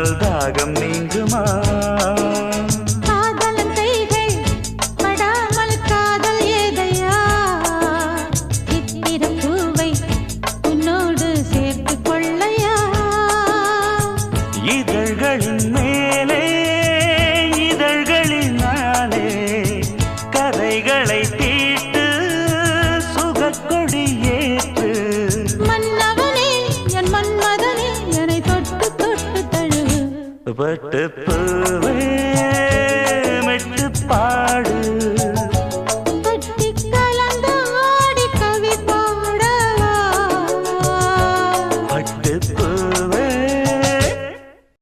சொன்னால் தாகம் நீங்குமா காதலன் கைகள் படாமல் காதல் ஏதையா சித்திர பூவை உன்னோடு சேர்த்து கொள்ளையா இதழ்களின் மேலே இதழ்களினாலே கதைகளை தீட்டு சுகக்கொடி ஏற்று மன்னவனே என் மன்மதனே என்னை தொட்டு தொட்டு தழுவு பட்டு பூவே மெட்டு பாடு